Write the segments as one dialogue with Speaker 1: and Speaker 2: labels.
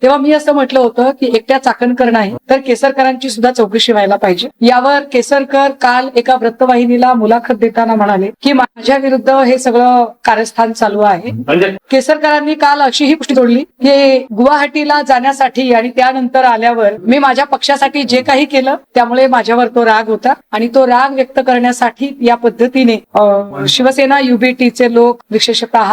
Speaker 1: तेव्हा मी असं म्हटलं होतं की एकट्या चाकणकर नाही तर केसरकरांची सुद्धा चौकशी व्हायला पाहिजे. यावर केसरकर काल एका वृत्तवाहिनीला मुलाखत देताना म्हणाले की माझ्या विरुद्ध हे सगळं कारस्थान चालू आहे. केसरकरांनी काल अशी ही पुष्टी जोडली की गुवाहाटीला जाण्यासाठी आणि त्यानंतर आल्यावर मी माझ्या पक्षासाठी जे काही केलं त्यामुळे माझ्यावर तो राग होता आणि तो राग व्यक्त करण्यासाठी या पद्धतीने शिवसेना युबीटीचे लोक विशेषतः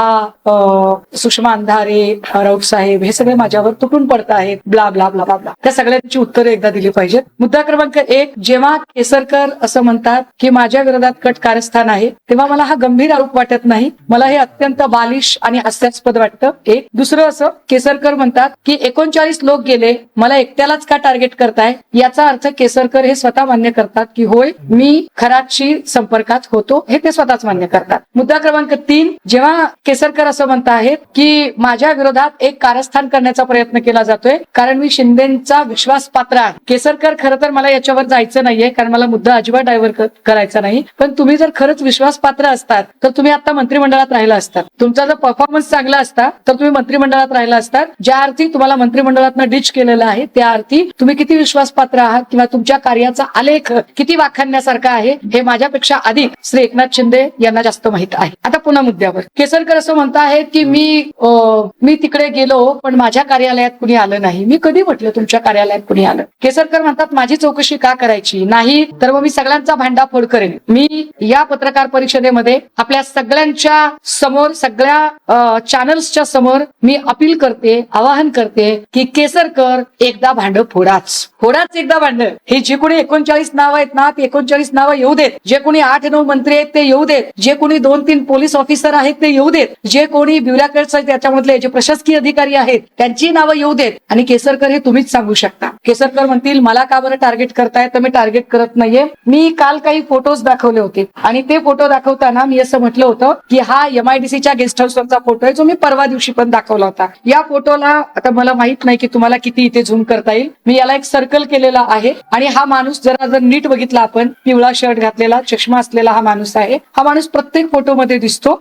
Speaker 1: सुषमा अंधारे, राऊत साहेब हे सगळे माझ्यावर तुटून पडत आहेत, ब्ला ब्ला ब्ला ब्ला. त्या सगळ्यांची उत्तरे एकदा दिली पाहिजेत. मुद्दा क्रमांक 1, जेव्हा केसरकर असं म्हणतात की माझ्या विरोधात कट कारस्थान आहे तेव्हा मला हा गंभीर आरोप वाटत नाही. मला हे अत्यंत बालिश आणि हास्यास्पद वाटतं. एक. दुसरं असं केसरकर म्हणतात की 39 लोक गेले, मला एकट्यालाच का टार्गेट करताय. याचा अर्थ केसरकर हे स्वतः मान्य करतात की होय मी खरातशी संपर्कात होतो, हे ते स्वतःच मान्य करतात. मुद्दा क्रमांक 3, जेव्हा केसरकर असं म्हणत आहेत की माझ्या विरोधात एक कारस्थान करण्याचा प्रयत्न केला जातोय कारण मी शिंदेचा विश्वासपात्र आहे. केसरकर खरं तर मला याच्यावर जायचं नाहीये कारण मला मुद्दा अजिबात डायव्हर्ट करायचा नाही, पण तुम्ही जर खरंच विश्वासपात्र असतात तर तुम्ही आता मंत्रिमंडळात राहिला असतात. तुमचा जर परफॉर्मन्स चांगला असता तर तुम्ही मंत्रिमंडळात राहिला असतात. ज्या अर्थी तुम्हाला मंत्रिमंडळातनं डिच केलेलं आहे त्या अर्थी तुम्ही किती विश्वासपात्र आहात किंवा तुमच्या कार्याचा आलेख किती वाखाणण्यासारखा आहे हे माझ्यापेक्षा अधिक श्री एकनाथ शिंदे यांना जास्त माहित आहे. आता पुन्हा मुद्द्यावर केसरकर असं म्हणत आहेत की मी तिकडे गेलो पण माझ्या कार्यालयात कुणी आलं नाही. मी कधी म्हटलं तुमच्या कार्यालयात कुणी आलं. केसरकर म्हणतात माझी चौकशी का करायची नाही तर मग मी सगळ्यांचा भांडाफोड करेन. मी या पत्रकार परिषदेमध्ये आपल्या सगळ्यांच्या समोर, सगळ्या चॅनल्सच्या समोर मी अपील करते, आवाहन करते की केसरकर एकदा भांड फोडाच एकदा भांड. हे जे कोणी 39 नावं आहेत ना ते 39 नावं येऊ देत. जे कोणी 8-9 मंत्री आहेत ते येऊ देत. जे कोणी 2-3 पोलीस ऑफिसर आहेत ते येऊ देत. जे कोणी ब्युरोक्रेट्स आहेत त्याच्यामधले जे प्रशासकीय अधिकारी आहेत त्यांची नावं येऊ देत आणि केसरकर हे तुम्हीच सांगू शकता. केसरकर म्हणतील मला का बरं टार्गेट करताय तर मी टार्गेट करत नाहीये. मी काल काही फोटोज दाखवले होते आणि ते फोटो दाखवताना मी असं म्हटलं होतं की हा MIDCच्या गेस्ट हाऊसवरचा फोटो आहे जो मी परवा दिवशी पण दाखवला होता. या फोटोला आता मला माहित नाही की तुम्हाला किती इथे झूम करता येईल. मी याला एक सर्कल केलेला आहे आणि हा माणूस जर नीट बघितला आपण, पिवळा शर्ट घातलेला, चष्मा असलेला हा माणूस आहे. हा माणूस प्रत्येक फोटोमध्ये दिसतो.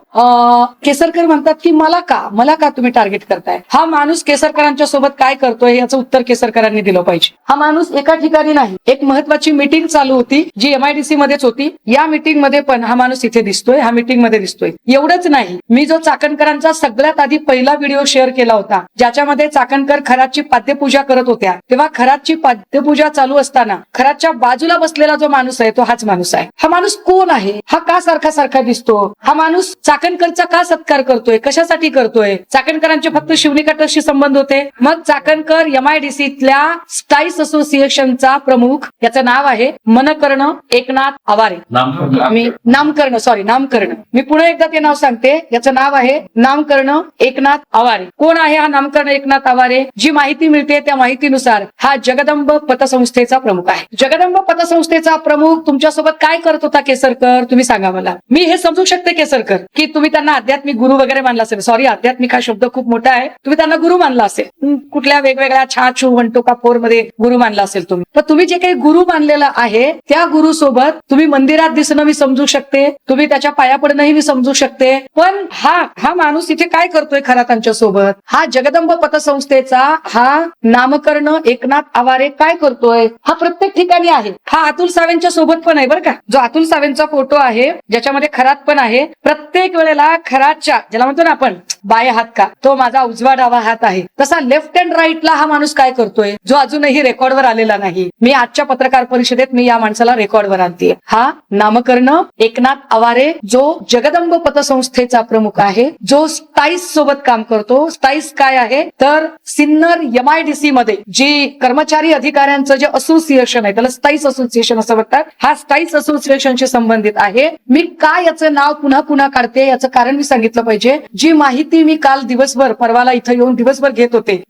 Speaker 1: केसरकर म्हणतात की मला का तुम्ही टार्गेट करताय. हा माणूस केसरकरांच्या सोबत काय करतोय याचं उत्तर केसरकरांनी दिलं पाहिजे. हा माणूस एका ठिकाणी नाही, एक महत्वाची मीटिंग चालू होती जी MIDC मध्येच होती. या मीटिंग मध्ये पण हा माणूस इथे दिसतोय, हा मीटिंग मध्ये दिसतोय. एवढंच नाही, मी जो चाकणकरांचा सगळ्यात आधी पहिला व्हिडिओ शेअर केला होता ज्याच्यामध्ये चाकणकर खरातची पाद्यपूजा करत होत्या तेव्हा खरातची पाद्यपूजा चालू असताना खरातच्या बाजूला बसलेला जो माणूस आहे तो हाच माणूस आहे. हा माणूस कोण आहे. हा का सारखा दिसतो. हा माणूस चाकणकरचा का सत्कार करतोय, कशासाठी करतोय. चाकणकरांचे फक्त शिवणी कटरशी संबंध होते. मग चाकणकर MIDCतल्या स्टाईस असोसिएशनचा प्रमुख, याचं नाव आहे मनकर्ण एकनाथ आवारे. नामकर्ण मी पुन्हा एकदा ते नाव सांगते. याचं नाव आहे नामकर्ण एकनाथ आवारे. कोण आहे हा नामकर्ण एकनाथ आवारे. जी माहिती मिळते त्या माहितीनुसार हा जगदंब पतसंस्थेचा प्रमुख आहे. जगदंब पतसंस्थेचा प्रमुख तुमच्यासोबत काय करत होता केसरकर तुम्ही सांगा मला. मी हे समजू शकते केसरकर की तुम्ही त्यांना आध्यात्मिक गुरु वगैरे मानला असेल. सॉरी, आध्यात्मिक हा शब्द खूप मोठा आहे. तुम्ही त्यांना गुरु मानला असेल, कुठल्या वेगवेगळ्या छाछू वंटो का फोर मध्ये गुरु मानला असेल तुम्ही. पण तुम्ही जे काही गुरु मानलेलं आहे त्या गुरु सोबत तुम्ही मंदिरात दिसणं मी समजू शकते, तुम्ही त्याच्या पाया पडणंही मी समजू शकते. पण हा माणूस इथे काय करतोय खरातांच्या सोबत. हा जगदंब पतसंस्थेचा हा नामकर्ण एकनाथ आवारे काय करतोय. हा प्रत्येक ठिकाणी आहे. हा अतुल सावेंच्या सोबत पण आहे बरं का. जो अतुल सावेंचा फोटो आहे ज्याच्यामध्ये खरात पण आहे, प्रत्येक वेळेला खरातच्या ज्याला म्हणतो ना आपण बाय हात का, तो माझा उजवा डावा हात आहे. तसा लेफ्ट अँड राईटला हा माणूस काय करतोय जो अजूनही रेकॉर्डवर आलेला नाही. मी आजच्या पत्रकार परिषदेत मी या माणसाला रेकॉर्डवर आणते. हा नामकर्ण एकनाथ आवारे जो जगदंब पतसंस्थेचा प्रमुख आहे, जो स्टाईस सोबत काम करतो. स्टाईस काय आहे तर सिन्नर MIDC मध्ये जी कर्मचारी अधिकाऱ्यांचं जे असोसिएशन आहे त्याला स्टाईस असोसिएशन असं म्हणतात. हा स्टाईस असोसिएशनशी संबंधित आहे. मी काय याचं नाव पुन्हा काढते याचं कारण मी सांगितलं पाहिजे. जी माहिती मी काल दिवसभर परवाला इथं येऊन दिवसभर घेत होते.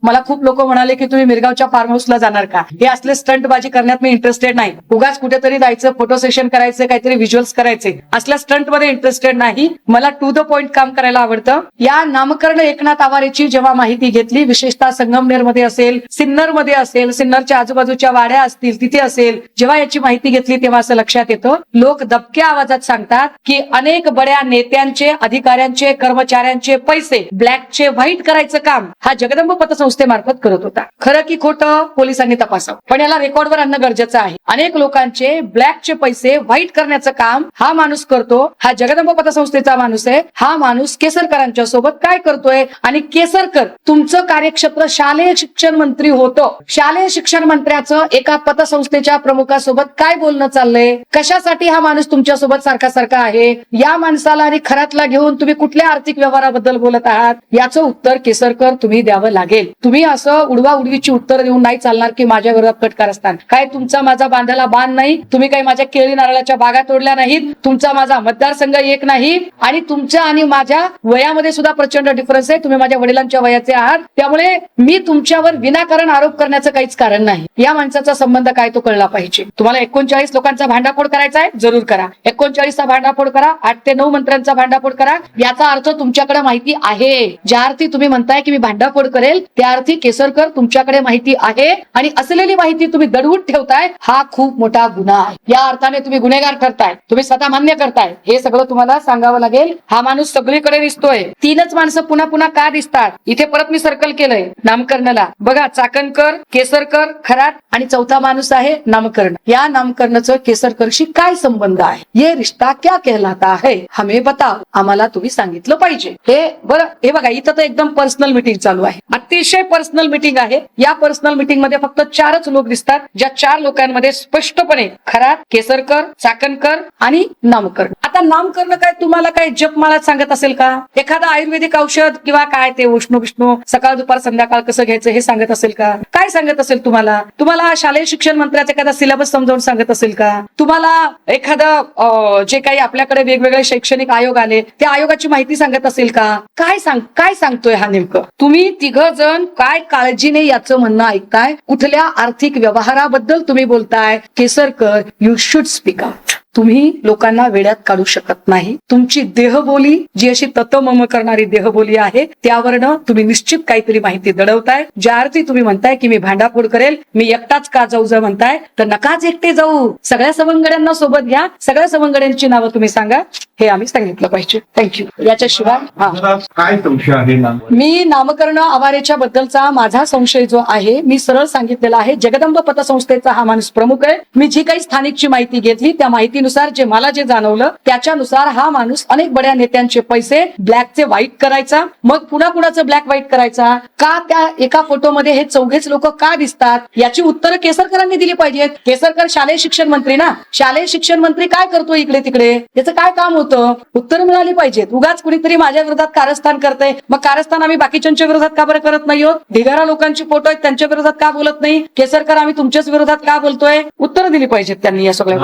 Speaker 1: मला खूप लोक म्हणाले की तुम्ही मिरगावच्या फार्म हाऊसला जाणार का. हे असले स्टंटबाजी करण्यात मी इंटरेस्टेड नाही. उगाच कुठेतरी जायचं, फोटो सेशन करायचं, काहीतरी व्हिज्युअल्स करायचे, असल्या स्टंट मध्ये इंटरेस्टेड नाही. मला टू द पॉइंट काम करायला आवडतं. या नामकर्ण एकनाथ आवारेची जेव्हा माहिती घेतली, विशेषतः संगमनेर मध्ये असेल, सिन्नर मध्ये असेल, सिन्नरच्या आजूबाजूच्या वाड्या असतील तिथे असेल, जेव्हा याची माहिती घेतली तेव्हा असं लक्षात येतं. लोक दबक्या आवाजात सांगतात की अनेक बड्या नेत्यांचे, अधिकाऱ्यांचे, कर्मचाऱ्यांचे पैसे ब्लॅकचे व्हाईट करायचं काम हा हा जगदंब पतसंस्थेमार्फत करत होता. खरं की खोटं पोलिसांनी तपासावं, पण याला रेकॉर्डवर आणणं गरजेचं आहे. अनेक लोकांचे ब्लॅकचे पैसे व्हाईट करण्याचं काम हा माणूस करतो. हा जगदंब पतसंस्थेचा माणूस आहे. हा माणूस केसरकरांच्या सोबत काय करतोय, आणि केसरकर तुमचं कार्यक्षेत्र शालेय शिक्षण मंत्री होतं. शालेय शिक्षण मंत्र्याचं एका पतसंस्थेच्या प्रमुखासोबत काय बोलणं चाललंय, कशासाठी हा माणूस तुमच्या सोबत सारखा सारखा आहे, या माणसाला आणि खरातला घेऊन तुम्ही कुठल्या आर्थिक व्यवहाराबद्दल बोलत आहात, याचं उत्तर केसरकर तुम्ही द्यावं लागेल. तुम्ही असं उडवा उडवीची उत्तर देऊन नाही चालणार की माझ्या विरोधात कट कारस्थान. काय तुमचा माझा बांधायला बांध नाही, तुम्ही काही माझ्या केळी नारळाच्या बागा तोडल्या नाहीत, तुमचा माझा मतदारसंघ एक नाही, आणि तुमच्या आणि माझ्या वयामध्ये सुद्धा प्रचंड डिफरन्स आहे. तुम्ही माझ्या वडिलांच्या वयाचे आहात, त्यामुळे मी तुमच्यावर विनाकारण आरोप करण्याचं काहीच कारण नाही. या माणसाचा संबंध काय तो कळला पाहिजे. तुम्हाला 39 लोकांचा भांडाफोड करायचा आहे, जरूर करा. 39चा भांडाफोड करा, 8 ते 9 मंत्र्यांचा भांडाफोड करा. याचा अर्थ तुमच्याकडे माहिती आहे. ज्या अर्थी तुम्ही म्हणताय की मी भांडाफोड करेल, त्या अर्थी केसरकर तुमच्याकडे माहिती आहे, आणि असलेली माहिती तुम्ही दडवून ठेवताय. हा खूप मोठा गुन्हा आहे. या अर्थाने तुम्ही गुन्हेगार ठरताय, तुम्ही स्वतः मान्य करताय. हे सगळं तुम्हाला सांगावं लागेल. हा माणूस सगळीकडे दिसतोय. 3च माणसं पुन्हा पुन्हा का दिसतात, इथे परत मी सर्कल केलंय नामकरणाला. बघा, चाकणकर, केसरकर, खरात, आणि चौथा माणूस आहे नामकरण. या नामकरणाचं केसरकरशी काय संबंध आहे, ये रिश्ता क्या कहलाता है, हमें बताओ. आम्हाला तुम्ही सांगितलं पाहिजे. हे बरं, हे बघा, इथं तर एकदम पर्सनल मीटिंग चालू आहे. अतिशय पर्सनल मीटिंग आहे. या पर्सनल मीटिंग मध्ये फक्त 4च लोक दिसतात, ज्या 4 लोकांमध्ये स्पष्टपणे खरात, केसरकर, चाकणकर आणि नामकरण. आता नामकरण काय तुम्हाला काय जपमाळात सांगत असेल का, एखादा आयुर्वेदिक औषध किंवा काय ते उष्ण विष्णू सकाळ दुपार संध्याकाळ कसं घ्यायचं हे सांगत असेल का, काय सांगत असेल तुम्हाला शालेय शिक्षण मंत्र्याचा एखादा सिलेबस समजावून सांगत असेल का, तुम्हाला एखादं जे काही आपल्याकडे वेगवेगळे शैक्षणिक आयोग आले त्या आयोगाची माहिती सांगत असेल का, काय सांगतोय हा नेमकं. तुम्ही 3 जण काय काळजीने याचं म्हणणं ऐकताय, कुठल्या आर्थिक व्यवहाराबद्दल तुम्ही बोलताय. Kesarkar, you should speak out. तुम्ही लोकांना वेड्यात काढू शकत नाही. तुमची देहबोली जी अशी ततमम करणारी देहबोली आहे, त्यावरनं तुम्ही निश्चित काहीतरी माहिती दडवताय. ज्या अर्थी तुम्ही म्हणताय की मी भांडाफोड करेल, मी एकटाच का जाऊ जर म्हणताय, तर नकाच एकटे जाऊ. सगळ्या सवंगड्यांना सोबत घ्या, सगळ्या सवंगड्यांची नावं तुम्ही सांगा. हे आम्ही सांगितलं पाहिजे. थँक्यू. याच्याशिवाय
Speaker 2: काय संशय आहे
Speaker 1: मी नामकरण आवारेच्या बद्दलचा माझा संशय जो आहे, मी सरळ सांगितलेला आहे. जगदंब पतसंस्थेचा हा माणूस प्रमुख आहे. मी जी काही स्थानिकची माहिती घेतली त्या माहितीनुसार जे मला जे जाणवलं त्याच्यानुसार हा माणूस अनेक बड्या नेत्यांचे पैसे ब्लॅकचे व्हाईट करायचा, मग पुन्हा कुणाचं ब्लॅक व्हाईट करायचा. का त्या एका फोटोमध्ये हे 4 लोक का दिसतात, याची उत्तरं केसरकरांनी दिली पाहिजेत. केसरकर शालेय शिक्षण मंत्री ना, शालेय शिक्षण मंत्री काय करतो इकडे तिकडे, याचं काय काम होतं, उत्तर मिळाली पाहिजेत. उगाच कुणीतरी माझ्या विरोधात कारस्थान करतंय, मग कारस्थान आम्ही बाकीच्या विरोधात का बरं करत नाही आहोत. ढिगारा लोकांची फोटो आहेत, त्यांच्या विरोधात का बोलत नाही. केसरकर आम्ही तुमच्याच विरोधात का बोलतोय, उत्तर दिली पाहिजेत त्यांनी या सगळ्या.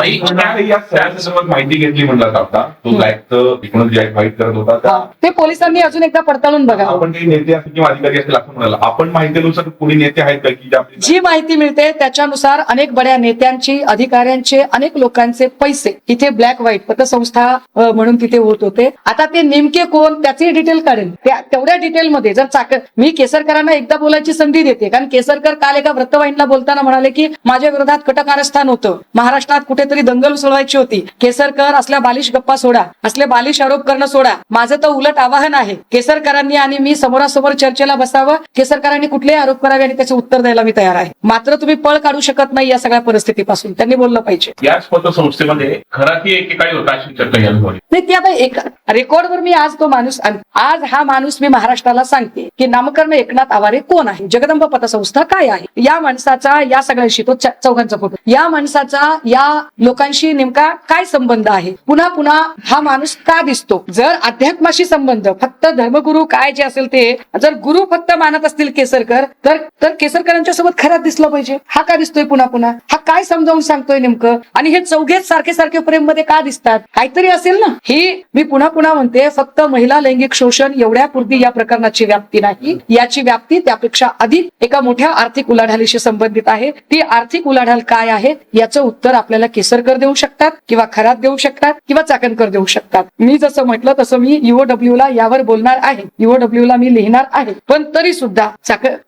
Speaker 2: माहिती घेतली म्हणलात आता, तो ब्लॅक व्हाईट करत होता,
Speaker 1: ते पोलिसांनी अजून एकदा पडताळून बघा.
Speaker 2: आपण काही नेते असतील किंवा अधिकारी असतील असं म्हणाला, आपण माहितीनुसार कोणी नेते आहेत का की
Speaker 1: जी माहिती मिळते त्याच्यानुसार अनेक बड्या नेत्यांची, अधिकाऱ्यांचे, अनेक लोकांचे पैसे इथे ब्लॅक व्हाईट पतसंस्था म्हणून तिथे होत होते. आता ते नेमके कोण त्याचे डिटेल काढेल. तेवढ्या डिटेलमध्ये जर मी केसरकरांना एकदा बोलायची संधी देते, कारण केसरकर काल एका वृत्तवाहिनीला बोलताना म्हणाले की माझ्या विरोधात कटकारस्थान होतं, महाराष्ट्रात कुठेतरी दंगल उसळवायची होती. केसरकर, असल्या बालिश गप्पा सोडा, असले बालिश आरोप करणं सोडा. माझं तर उलट आवाहन आहे, केसरकरांनी आणि मी समोरासमोर चर्चेला बसावं. केसरकरांनी कुठलेही आरोप करावे आणि त्याचे उत्तर द्यायला मी तयार आहे. मात्र तुम्ही पळ काढू शकत नाही या सगळ्या परिस्थितीपासून. त्यांनी बोललं पाहिजे.
Speaker 2: याच पतसंस्थेमध्ये खराती एकेकाळी होता अशी चर्चा
Speaker 1: नाही, ती आता एक रेकॉर्डवर मी आज तो माणूस, आज हा माणूस मी महाराष्ट्राला सांगते की नामकरण एकनाथ आवारे कोण आहे, जगदंब पतसंस्था काय आहे, या माणसाचा या सगळ्याशी, तो 4 फोटो, या माणसाचा या लोकांशी नेमका काय संबंध आहे. पुन्हा पुन्हा हा माणूस का दिसतो. जर अध्यात्माशी संबंध, फक्त धर्मगुरु काय जे असेल ते, जर गुरु फक्त मानत असतील केसरकर, तर केसरकरांच्या सोबत खरात दिसलं पाहिजे. हा का दिसतोय पुन्हा पुन्हा, हा काय समजावून सांगतोय नेमकं, आणि हे 4 सारखे सारखे प्रेम मध्ये का दिसतात, काहीतरी असेल ना. ही मी पुन्हा पुन्हा म्हणते, फक्त महिला लैंगिक शोषण एवढ्यापुरती या प्रकरणाची व्याप्ती नाही. याची व्याप्ती त्यापेक्षा अधिक एका मोठ्या आर्थिक उलाढालीशी संबंधित आहे. ती आर्थिक उलाढाल काय आहे याचं उत्तर आपल्याला केसरकर देऊ शकतात. किंवा खरात देऊ शकतात किंवा चाकणकर देऊ शकतात. मी जसं म्हटलं तसं मी UOW ला यावर बोलणार आहे, UOW ला मी लिहिणार आहे. पण तरी सुद्धा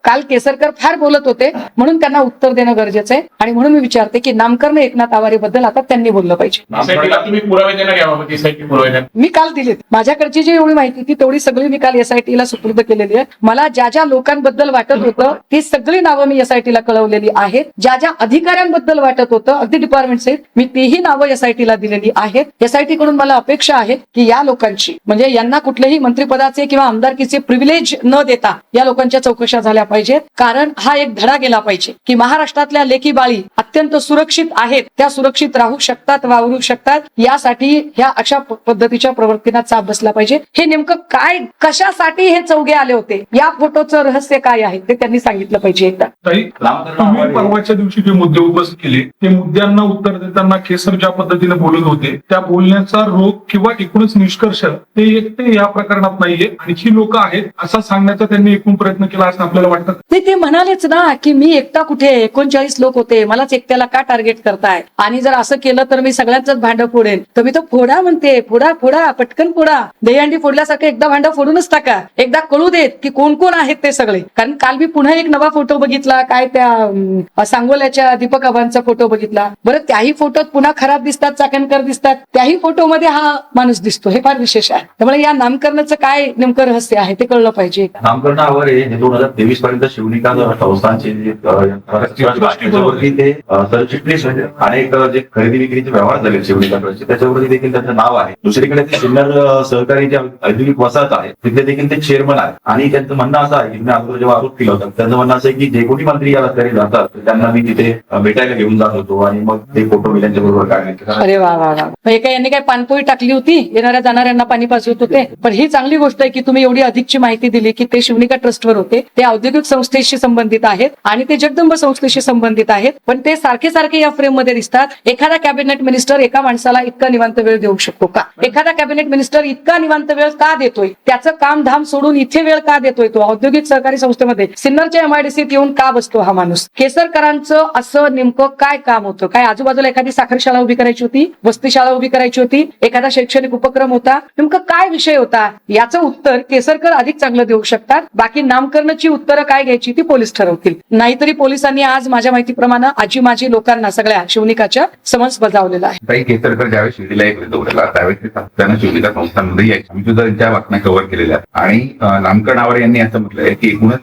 Speaker 1: काल केसरकर फार बोलत होते म्हणून त्यांना उत्तर देणं गरजेचं आहे आणि म्हणून मी विचारते की नामकरण एकनाथ आवारे बद्दल आता त्यांनी बोललं पाहिजे.
Speaker 3: तुम्ही पुरावे देणार याबाबत SIT पुरावे
Speaker 1: मी काल दिलेत. माझ्याकडची जी एवढी माहिती ती तेवढी सगळी मी काल SIT ला सुपूर्द केलेली आहे. मला ज्या ज्या लोकांबद्दल वाटत होतं ती सगळी नावं मी SIT ला कळवलेली आहेत. ज्या ज्या अधिकाऱ्यांबद्दल वाटत होतं अगदी डिपार्टमेंट सहित मी तीही नावं SIT ला दिलेली आहेत. SIT कडून मला अपेक्षा आहे की या लोकांची म्हणजे यांना कुठलेही मंत्रिपदाचे किंवा आमदारकीचे प्रिव्हिलेज न देता या लोकांच्या चौकशा झाल्या पाहिजेत. कारण हा एक धडा गेला पाहिजे की महाराष्ट्रातल्या लेकी बाळी अत्यंत सुरक्षित आहेत, त्या सुरक्षित राहू शकतात, वावरू शकतात. यासाठी ह्या अशा पद्धतीच्या प्रवृत्तींना चाप बसला पाहिजे. हे नेमकं काय कशासाठी हे चौघे आले होते, या फोटोचं रहस्य काय आहे ते त्यांनी सांगितलं पाहिजे एकदा.
Speaker 4: तुम्ही परवाच्या दिवशी जे मुद्दे उपस्थित केले ते मुद्द्यांना उत्तर देताना केसर ज्या पद्धतीने बोलत होते त्या बोलण्याचा रोग किंवा एकूणच निष्कर्ष ते एकटे या प्रकरणात नाहीये आणि ही लोक आहेत असा सांगण्याचा त्यांनी एकूण प्रयत्न केला असं आपल्याला वाटतं.
Speaker 1: ते म्हणालेच ना की मी एकटा कुठे, 39 लोक होते, मलाच एकट्याला का टार्गेट करताय आणि जर असं केलं तर मी सगळ्यांच भांडं फोडेन. तर मी तर फोडा म्हणते, फोडा फोडा पटकन फोडा. दहीहंडी फोडल्यासारखं एकदा भांडं फोडूनच टाका. एकदा कळू देत की कोण कोण आहेत ते सगळे. कारण काल मी पुन्हा एक नवा फोटो बघितला, काय त्या सांगोल्याच्या दीपक आबांचा फोटो बघितला. बरं त्याही फोटोत पुन्हा खराब दिसतात, चाकणकर दिसतात, त्याही फोटोमध्ये हा माणूस दिसतो. हे फार विशेष आहे. त्यामुळे या नामकरणाचं काय नेमकं रहस्य आहे ते कळलं पाहिजे.
Speaker 5: नामकरण आवारे हे 2023 पर्यंत शिवनिका संस्थांचे त्याच्यावरती ते सरचिटणीस म्हणजे अनेक जे खरेदी विक्रीचे व्यवहार झाले शिवनिका ट्रस्टचे त्याच्यावरती देखील त्यांचं नाव आहे. दुसरीकडे ते सिन्नर सहकारी जे औद्योगिक वसाहत आहे तिथे देखील ते चेअरमन आहे आणि त्यांचं म्हणणं असं आहे की मी अगोदर जेव्हा आरोप केला होता त्यांचं म्हणणं असं आहे की जे कोणी मंत्री या रस्त्याने जातात त्यांना मी तिथे भेटायला घेऊन जात होतो आणि मग ते फोटो मी त्यांच्या बरोबर काढले.
Speaker 1: अरे वा वा वा. हे काय यांनी काय पानपोळी टाकली होती, येणाऱ्या जाणाऱ्यांना पाणी पाजवत होते. पण ही चांगली गोष्ट आहे की तुम्ही एवढी अधिकची माहिती दिली की ते शिवनिका ट्रस्टवर होते, ते औद्योगिक संस्थेशी संबंधित आहेत आणि ते जगदंब संस्थेशी संबंधित आहेत. पण ते सारखे सारखे या फ्रेम मध्ये दिसतात. एखादा कॅबिनेट मिनिस्टर एका माणसाला इतका निवांत वेळ देऊ शकतो का? एखादा कॅबिनेट मिनिस्टर इतका निवांत वेळ का देतोय? त्याचं काम धाम सोडून इथे वेळ का देतोय? तो औद्योगिक सहकारी संस्थेमध्ये सिन्नरच्या MIDCत येऊन का बसतो हा माणूस? केसरकरांचं असं नेमकं काय काम होतं? काय आजूबाजूला एखादी साखर शाळा उभी करायची होती, वस्ती शाळा उभी करायची होती, एखादा शैक्षणिक उपक्रम होता, नेमकं काय विषय होता? याचं उत्तर केसरकर अधिक चांगलं देऊ शकतात. बाकी नामकरणाची उत्तरं काय घ्यायची ती पोलीस ठरवतील. नाहीतरी पोलिसांनी आज माझ्या माहितीप्रमाणे आजी माझी लोकांना सगळ्या शिवनिकाच्या समन्स बजावलेला आहे.
Speaker 2: काही केसरकर ज्यावेळेस शिर्डीला येत होते दौऱ्याला त्यावेळेस ते सातत्यानं शिवनिका संस्थांमध्ये यायचे. आम्ही सुद्धा त्यांच्या बातम्या कव्हर केलेल्या आहेत आणि नामकरण आवारे यांनी असं म्हटलंय की एकूणच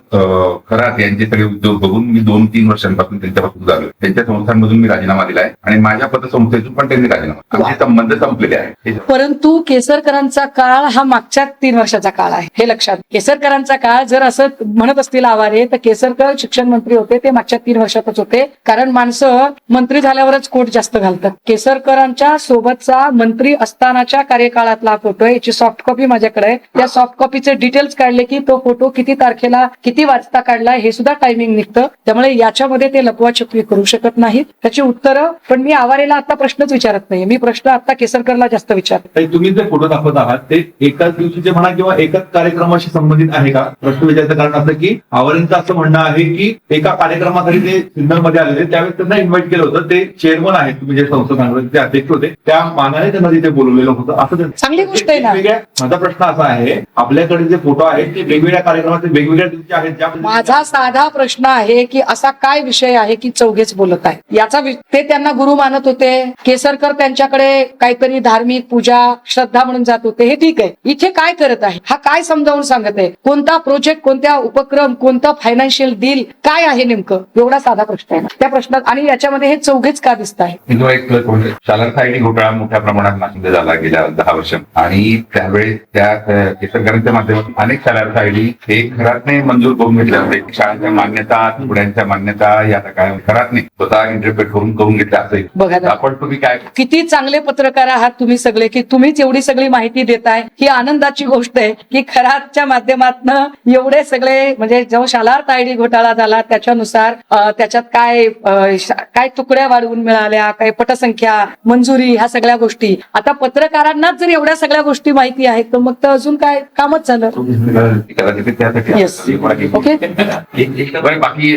Speaker 2: खरात यांचे सगळे उद्योग बघून मी 2-3 वर्षांपासून त्यांच्यापासून झालो. त्यांच्या संस्थांमधून मी राजीनामा दिलाय आणि माझ्या पतसंस्थेतून पण त्यांनी राजीनामा. आमचे संबंध संपलेले आहेत.
Speaker 1: परंतु केसरकरांचा काळ हा मागच्या 3 वर्षाचा काळ आहे, हे लक्षात. केसरकरांचा काळ जर असं म्हणत असतील आवारे तर केसरकर शिक्षण मंत्री होते ते मागच्या 3 वर्षातच होते. कारण माणसं मंत्री झाल्यावरच कोट जास्त घालतात. केसरकरांच्या सोबतचा मंत्री असतानाच्या कार्यकाळातला फोटो आहे, याची सॉफ्ट कॉपी माझ्याकडे आहे. त्या सॉफ्ट कॉपीचे डिटेल्स काढले की तो फोटो किती तारखेला किती वाजता काढलाय हे सुद्धा टायमिंग निघतं. त्यामुळे याच्यामध्ये ते लपवाछपवी करू शकत नाहीत. त्याची उत्तरं पण मी आवारेला आता प्रश्नच विचारत नाही, मी प्रश्न आता केसरकरला जास्त विचारते.
Speaker 4: तुम्ही जे फोटो दाखवत आहात ते एकाच दिवशीचे म्हणा किंवा एकाच कार्यक्रमाशी संबंधित आहे का? प्रश्न विचारायचं कारण असं की आवारेंचं असं म्हणणं आहे की एका कार्यक्रमासाठी ते सिन्नरमध्ये आलेले त्यावेळेस त्यांना इन्व्हाइट केलं होतं. ते चेअरमन आहेत, तुम्ही जे संस्था सांगितलं ते अध्यक्ष होते, त्या मानाने त्यांना तिथे बोलवलेलं होतं असं
Speaker 1: चांगली गोष्ट आहे ना.
Speaker 4: माझा प्रश्न असा आहे आपल्याकडे जे फोटो आहेत ते वेगवेगळ्या कार्यक्रमाचे वेगवेगळ्या दिवशी आहेत.
Speaker 1: माझा साधा प्रश्न आहे की असा काय विषय आहे की चौघेच बोलत आहे याचा ते त्यांना गुरु मानत होते. केसरकर त्यांच्याकडे काहीतरी धार्मिक पूजा श्रद्धा म्हणून जात होते, हे ठीक आहे. इथे काय करत आहे हा काय समजावून सांगत आहे? कोणता प्रोजेक्ट, कोणत्या उपक्रम, कोणतं फायनान्शियल डील काय आहे नेमकं? एवढा साधा प्रश्न आहे त्या प्रश्नात. आणि याच्यामध्ये हे चौघेच का दिसत आहे?
Speaker 2: जो एक शालार आयडी घोटाळा मोठ्या प्रमाणात नाशिकमध्ये झाला गेल्या 10 वर्ष आणि त्यावेळेस त्या केसरकरांच्या माध्यमातून अनेक शालार आयडी हे घरातने मंजूर करून घेतल्या होते. शाळांच्या मान्यता, तुकड्यांच्या मान्यता या काय घरातने स्वतः इंटरप्रेट करून घेतल्या असेल.
Speaker 1: बघा
Speaker 2: आपण तुम्ही काय
Speaker 1: किती चांगले पत्रकार आहात तुम्ही सगळे की तुम्हीच एवढी सगळी माहिती देताय. ही आनंदाची गोष्ट आहे की खरातच्या माध्यमातून एवढे सगळे म्हणजे जेव्हा शालार्थ आयडी घोटाळा झाला त्याच्यानुसार त्याच्यात काय तुकड्या वाढवून मिळाल्या, काय पटसंख्या, मंजुरी, ह्या सगळ्या गोष्टी. आता पत्रकारांनाच जर एवढ्या सगळ्या गोष्टी माहिती आहेत तर मग तर अजून काय कामच झालं. Yes. ओके
Speaker 2: बाकी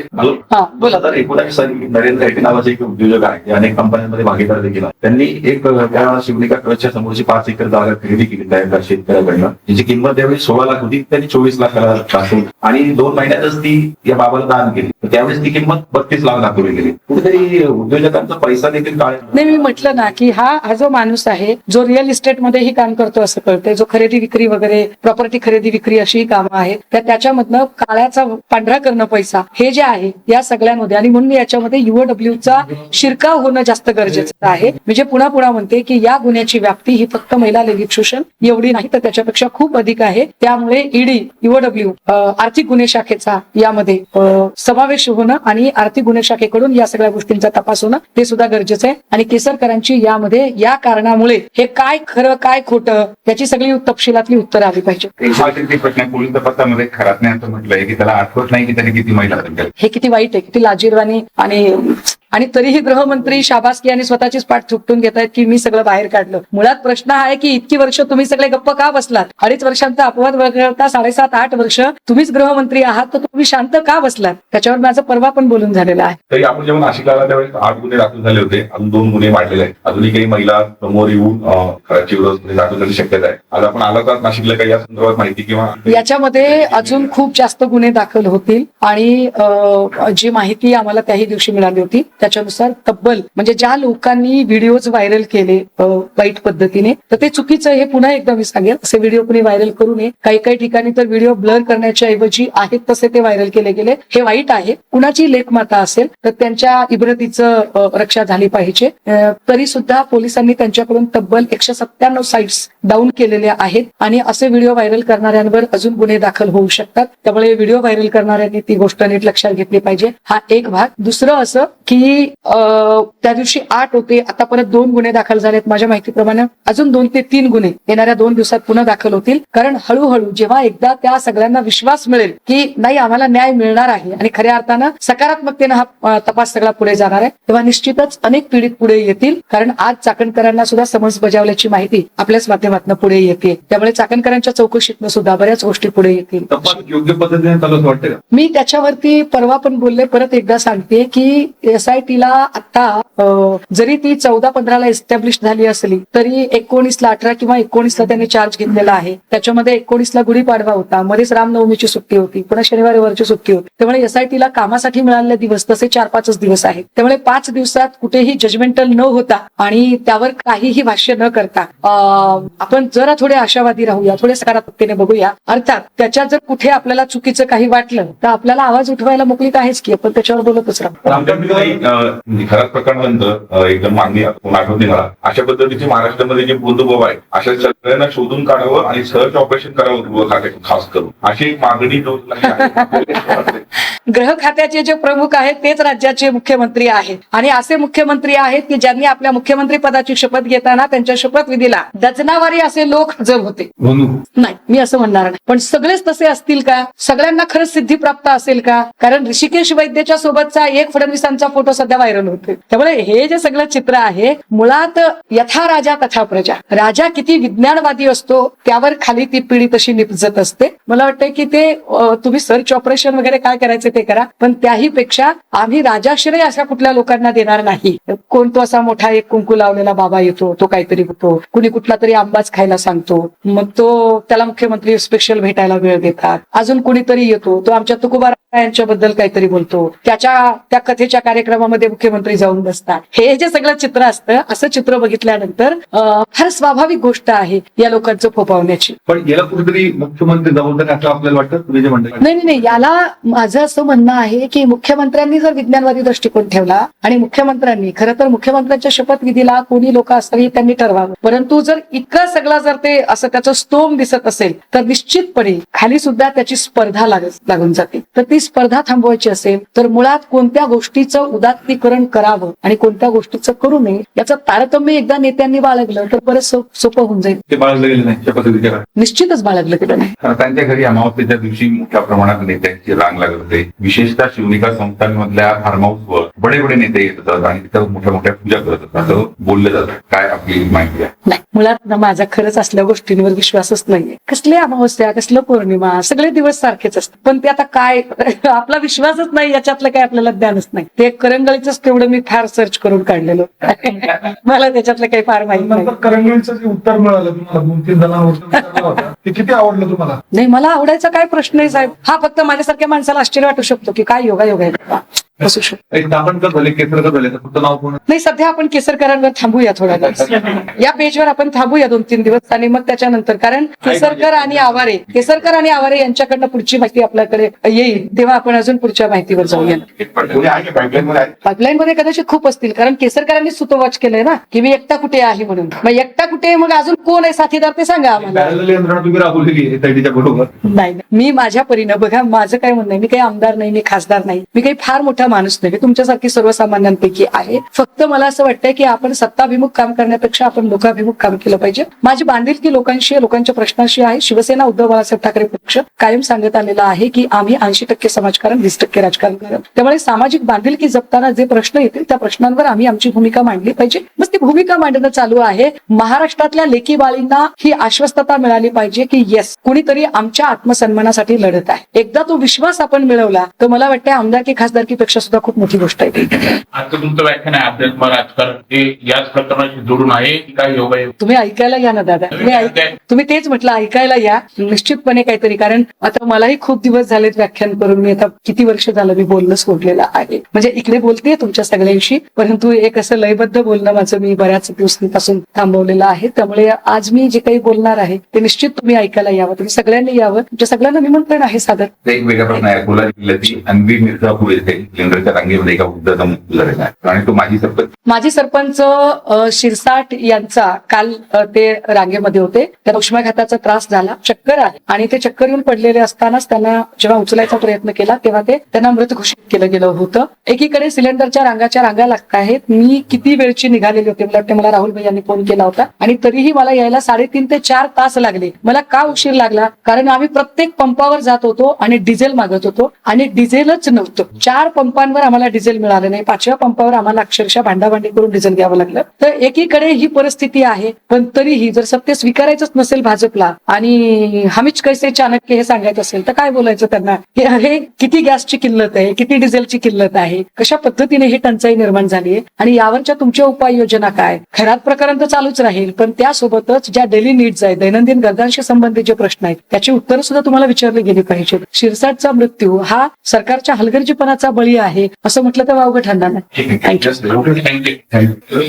Speaker 1: हा बोला.
Speaker 5: 19 साली नरेंद्र हेटे नावाचे एक उद्योजक आहे, अनेक कंपन्यांमध्ये भागीदार देखील समितीनं त्यांनी एक त्या शिवनिका ट्रस्टच्या समोरची 5 एकर जागा खरेदी केली त्या शेतकऱ्याकडनं, ज्याची किंमत त्यावेळी 16 लाख होती, त्यांनी 24 लाखाला टाकून आणि 2 महिन्यातच ती या बाबाला दान केली. त्यावेळेस ती किंमत 32 लाख दाखवली गेली. कुठेतरी उद्योजकांचा पैसा देखील
Speaker 1: नाही, मी म्हटलं ना की हा जो माणूस आहे जो रिअल इस्टेट मध्येही काम करतो असं कळतंय, जो खरेदी विक्री वगैरे प्रॉपर्टी खरेदी विक्री अशी कामं आहेत, तर त्याच्यामधनं काळ्याचा पांढरा करणं पैसा हे जे आहे या सगळ्यांमध्ये, आणि म्हणून याच्यामध्ये UOWचा शिरकाव होणं जास्त गरजेचं आहे. म्हणजे पुन्हा म्हणते की या गुन्ह्याची व्याप्ती ही फक्त महिला लैंगिक शोषण एवढी नाही, तर त्याच्यापेक्षा खूप अधिक आहे. त्यामुळे ईडी UOW आर्थिक गुन्हे शाखेचा यामध्ये समावेश होणं आणि आर्थिक गुन्हे शाखेकडून या सगळ्या गोष्टींचा तपास होणं ते सुद्धा गरजेचं आहे. आणि केसरकरांची यामध्ये या कारणामुळे हे काय खरं काय खोटं याची सगळी तपशिलातली उत्तरं आली पाहिजे.
Speaker 2: प्रश्न पोलीस तपासामध्ये खरातने असं म्हटलंय की त्याला आठवत नाही की त्याने किती महिला संख्या.
Speaker 1: हे किती वाईट आहे, किती लाजीरवाणी. आणि तरीही गृहमंत्री शाबासकी आणि स्वतःचीच पाठ थुकटून घेत आहेत की मी सगळं बाहेर काढलं. मुळात प्रश्न आहे की इतकी वर्ष तुम्ही सगळे गप्प का बसलात? 2.5 वर्षांचा अपवाद वगळता 7.5-8 वर्ष तुम्हीच गृहमंत्री आहात, तर तुम्ही शांत का बसलात? त्याच्यावर माझं परवा पण बोलून झालेलं आहे.
Speaker 2: तरी आपण जेव्हा नाशिकला आला त्यावेळेस 8 गुन्हे दाखल झाले होते, अजून 2 गुन्हे वाढलेले आहेत. अजूनही काही महिला समोर येऊन दाखल झाली शक्यता आहे. आज आपण आला तर नाशिकला काही या संदर्भात माहिती किंवा
Speaker 1: याच्यामध्ये अजून खूप जास्त गुन्हे दाखल होतील आणि जी माहिती आम्हाला त्याही दिवशी मिळाली होती त्याच्यानुसार तब्बल म्हणजे ज्या लोकांनी व्हिडिओज व्हायरल केले वाईट पद्धतीने, तर ते चुकीचं. हे पुन्हा एकदा मी सांगेल, असे व्हिडिओ कुणी व्हायरल करू नये. काही ठिकाणी तर व्हिडिओ ब्लर करण्याच्या ऐवजी आहेत तसे ते व्हायरल केले गेले. हे वाईट आहे. कुणाची लेखमाता असेल तर त्यांच्या इब्रतीचं रक्षा झाली पाहिजे. तरी सुद्धा पोलिसांनी त्यांच्याकडून तब्बल 197 साईट्स डाऊन केलेल्या आहेत आणि असे व्हिडिओ व्हायरल करणाऱ्यांवर अजून गुन्हे दाखल होऊ शकतात. त्यामुळे व्हिडिओ व्हायरल करणाऱ्यांनी ती गोष्ट नीट लक्षात घेतली पाहिजे. हा एक भाग. दुसरं असं की त्या दिवशी 8 होते, आता परत 2 गुन्हे दाखल झालेत. माझ्या माहितीप्रमाणे अजून 2 ते 3 गुन्हे येणाऱ्या 2 दिवसात पुन्हा दाखल होतील. कारण हळूहळू जेव्हा एकदा त्या सगळ्यांना विश्वास मिळेल की नाही आम्हाला न्याय मिळणार आहे आणि खऱ्या अर्थानं सकारात्मकतेनं हा तपास सगळा पुढे जाणार आहे, तेव्हा निश्चितच अनेक पीडित पुढे येतील. कारण आज चाकणकरांना सुद्धा समज बजावल्याची माहिती आपल्याच माध्यमातून पुढे येते. त्यामुळे चाकणकरांच्या चौकशीतनं सुद्धा बऱ्याच गोष्टी पुढे येतील.
Speaker 4: तपास योग्य पद्धतीने चालू वाटतं का?
Speaker 1: मी त्याच्यावरती परवा पण बोलले, परत एकदा सांगते की SITला आता जरी ती 14-15ला एस्टॅब्लिश झाली असली तरी 19ला 18 किंवा 19ला त्यांनी चार्ज घेतलेला आहे. त्याच्यामध्ये 19ला गुढीपाडवा होता, मध्येच रामनवमीची सुट्टी होती, पुन्हा शनिवार रविवारची सुट्टी होती. त्यामुळे SITला कामासाठी मिळालेले दिवस तसे 4-5 दिवस आहेत. त्यामुळे 5 दिवसात कुठेही जजमेंटल न होता आणि त्यावर काहीही भाष्य न करता आपण जरा थोडे आशावादी राहूया, थोडे सकारात्मकतेने बघूया. अर्थात त्याच्यात जर कुठे आपल्याला चुकीचं काही वाटलं तर आपल्याला आवाज उठवायला मोकळीक आहेच की, आपण त्याच्यावर बोलतच राहतो.
Speaker 2: खराब प्रकरणानंतर एकदम मागणी आठवते मला, अशा पद्धतीचे महाराष्ट्रामध्ये जे बंधुभाव आहे अशा सगळ्यांना शोधून काढावं आणि सर्च ऑपरेशन करावं गृह खाते खास करून, अशी मागणी
Speaker 1: गृह खात्याचे जे प्रमुख आहेत तेच राज्याचे मुख्यमंत्री आहेत आणि असे मुख्यमंत्री आहेत की ज्यांनी आपल्या मुख्यमंत्री पदाची शपथ घेताना त्यांच्या शपथविधीला डझनावारी असे लोक हजर होते. नाही, मी असं म्हणणार नाही, पण सगळेच तसे असतील का? सगळ्यांना खरंच सिद्धी प्राप्त असेल का? कारण ऋषिकेश वैद्यच्या सोबतचा एक फडणवीसांचा फोटो सध्या व्हायरल होते. त्यामुळे हे जे सगळं चित्र आहे मुळात यथा राजा तथा प्रजा. राजा किती विज्ञानवादी असतो त्यावर खाली ती पिढी तशी निपजत असते. मला वाटतं की ते तुम्ही सर्च ऑपरेशन वगैरे काय करायचे ते करा, पण त्याही पेक्षा आम्ही राजाश्रय अशा कुठल्या लोकांना देणार नाही. कोण तो असा मोठा एक कुंकू लावलेला बाबा येतो, तो काहीतरी होतो, कुणी कुठला तरी आंबाच खायला सांगतो, मग तो त्याला मुख्यमंत्री स्पेशल भेटायला वेळ देतात. अजून कुणीतरी येतो, तो आमच्या तुकोबा यांच्याबद्दल काहीतरी बोलतो, त्या कथेच्या कार्यक्रमामध्ये मुख्यमंत्री जाऊन बसतात. हे जे सगळं चित्र असतं, असं चित्र बघितल्यानंतर फार स्वाभाविक गोष्ट आहे या लोकांचं फोपावण्याची.
Speaker 4: पण याला कुठेतरी मुख्यमंत्री जबाबदार असं आपल्याला वाटतं? तुम्ही जे म्हणता
Speaker 1: नाही, याला माझं असं म्हणणं आहे की मुख्यमंत्र्यांनी जर विज्ञानवादी दृष्टिकोन ठेवला आणि मुख्यमंत्र्यांनी खरं तर मुख्यमंत्र्यांच्या शपथविधीला कोणी लोक असताना त्यांनी ठरवावं. परंतु जर इतकं सगळं जर ते असं त्याचं स्तोम दिसत असेल तर निश्चितपणे खाली सुद्धा त्याची स्पर्धा लागून जाते. तर ती स्पर्धा थांबवायची असेल तर मुळात कोणत्या गोष्टीचं उदात्तीकरण करावं आणि कोणत्या गोष्टीचं करू नये याचं तारतम्य एकदा नेत्यांनी बाळगलं तर बरंच सोपं होऊन जाईल.
Speaker 4: ते बाळगलं गेलं नाही शपथविधीच्या काळात?
Speaker 1: निश्चितच बाळगलं गेलं नाही.
Speaker 2: त्यांच्या घरी अमावस्येच्या दिवशी मोठ्या प्रमाणात नेत्यांची रांग लागत होते. विशेषतः शिवनिका संस्थांमधल्या फार्म हाऊसवर बडे बडे नेते येत होतात आणि तिथं मोठ्या मोठ्या पूजा करत होतात, असं बोललं जातं. काय आपली माहिती आहे?
Speaker 1: नाही, मुळात ना माझा खरंच असल्या गोष्टींवर विश्वासच नाहीये. कसले अमावस्या, कसलं पौर्णिमा, सगळे दिवस सारखेच असतात. पण ते आता काय आपला विश्वासच नाही याच्यातलं काय आपल्याला ज्ञानच नाही. ते करंगळीच तेवढं मी फार सर्च करून काढलेलं मला त्याच्यातलं काही फार माहिती नाही.
Speaker 6: नंतर करंगळीचं जे उत्तर मिळालं तुम्हाला 2-3 जणांवर विचारलं होतं, ते किती आवडलं तुम्हाला?
Speaker 1: नाही, मला आवडायचा काय प्रश्न आहे साहेब. हा फक्त माझ्यासारख्या माणसाला आश्चर्य वाटू शकतो की काय योगा आहे असू शकतो.
Speaker 4: चाकणकर झाले, केसरकर झाले, तर फक्त नाव कोण?
Speaker 1: नाही, सध्या आपण केसरकरांवर थांबूया थोड्या दिवस. या पेजवर आपण थांबूया 2-3 दिवस आणि मग त्याच्यानंतर, कारण केसरकर आणि आवारे यांच्याकडनं पुढची माहिती आपल्याकडे येईल तेव्हा आपण अजून पुढच्या माहितीवर जाऊया.
Speaker 2: कोणी आहे पाईपलाईन मध्ये आहे?
Speaker 1: पाईपलाईन मध्ये कदाचित खूप असतील, कारण केसरकरांनी सुतोवाच केलंय ना की मी एकटा कुठे आहे म्हणून. मग एकटा कुठे, मग अजून कोण आहे साथीदार ते सांगा आम्हाला.
Speaker 4: पॅरलल यंत्रणा तुम्ही राबवलेली आहे एसआयटीच्या बरोबर.
Speaker 1: नाही, मी माझ्या परीनं, बघा माझं काय म्हणणं आहे, मी काही आमदार नाही, मी खासदार नाही, मी काही फार मोठा माणूस नाही, मी तुमच्यासारखी सर्वसामान्यांपैकी आहे. फक्त मला असं वाटतंय की आपण सत्ताभिमुख काम करण्यापेक्षा आपण लोकाभिमुख काम केलं पाहिजे. माझी बांधिलकी लोकांशी, लोकांच्या प्रश्नांशी आहे. शिवसेना उद्धव बाळासाहेब ठाकरे पक्ष कायम सांगत आलेला आहे की आम्ही 80% समाजकारण, 20% राजकारण करत. त्यामुळे सामाजिक बांधिलकी जपताना जे प्रश्न येतील त्या प्रश्नांवर आम्ही आमची भूमिका मांडली पाहिजे. बस ती भूमिका मांडणं चालू आहे. महाराष्ट्रातल्या लेकी बाळींना ही आश्वस्तता मिळाली पाहिजे की येस, कुणीतरी आमच्या आत्मसन्मानासाठी लढत आहे. एकदा तो विश्वास आपण मिळवला तर मला वाटतं आमदारकी खासदारकीपेक्षा सुद्धा खूप मोठी गोष्ट आहे.
Speaker 3: आजचं तुमचं व्याख्यान आहे अध्यात्म राजकारण, हे याच प्रकरणाशी जोडून आहे की काय योग आहे?
Speaker 1: तुम्ही ऐकायला या ना दादा, तुम्ही तेच म्हटलं, ऐकायला या निश्चितपणे काहीतरी. कारण आता मलाही खूप दिवस झालेत व्याख्यान करून. मी आता किती वर्ष झालं मी बोलणं सोडलेलं आहे. म्हणजे इकडे बोलतेय तुमच्या सगळ्यांशी, परंतु एक असं लयबद्ध बोलणं माझं मी बऱ्याच दिवसांपासून थांबवलेलं आहे. त्यामुळे आज मी जे काही बोलणार आहे ते निश्चित तुम्ही ऐकायला यावं. तुम्ही सगळ्यांनी यावं. तुमच्या सगळ्यांना निमंत्रण आहे सादर.
Speaker 2: एक वेगळा प्रश्न आहे. अकोला जिल्ह्यातील अन्वी मिर्झापूर येथे केंद्राच्या रांगेमध्ये एका वृद्धाचा मृत्यू झालेला आहे आणि तो माजी सरपंच शिरसाट यांचा काल ते रांगेमध्ये होते. त्यांना उष्माघाताचा त्रास झाला, चक्कर आहे आणि ते चक्कर येऊन पडलेले असतानाच त्यांना जेव्हा उचलायचा प्रयत्न केला तेव्हा त्यांना मृत घोषित केलं गेलं होतं. एकीकडे सिलेंडरच्या रांगा लागत आहेत. मी किती वेळची निघालेली होते, मला वाटतं मला राहुल भाई यांनी फोन केला होता आणि तरीही मला यायला 3.5 ते 4 तास लागले. मला का उशीर लागला? कारण आम्ही प्रत्येक पंपावर जात होतो आणि डिझेल मागत होतो आणि डिझेलच नव्हतं. 4 पंपांवर आम्हाला डिझेल मिळालं नाही. 5व्या पंपावर आम्हाला अक्षरशः भांडाभांडी करून डिझेल घ्यावं लागलं. तर एकीकडे ही परिस्थिती आहे, पण तरीही जर सत्य स्वीकारायचंच नसेल भाजपला आणि हमीच कैसे चाणक्य हे सांगायचं असेल तर काय बोलायचं त्यांना? हे किती गॅसची किल्लत आहे, किती डिझेलची किल्लत आहे, कशा पद्धतीने ही टंचाई निर्माण झाली आहे आणि यावरच्या तुमच्या उपाययोजना काय? खराब प्रकरण तर चालूच राहील, पण त्यासोबतच ज्या डेली नीड्स आहेत, दैनंदिन गरजांशी संबंधित जे प्रश्न आहेत त्याची उत्तरं सुद्धा तुम्हाला विचारली गेली पाहिजेत. शिरसाटचा मृत्यू हा सरकारच्या हलगर्जीपणाचा बळी आहे असं म्हटलं तर वावगं ठरणार नाही.
Speaker 3: थँक्यू.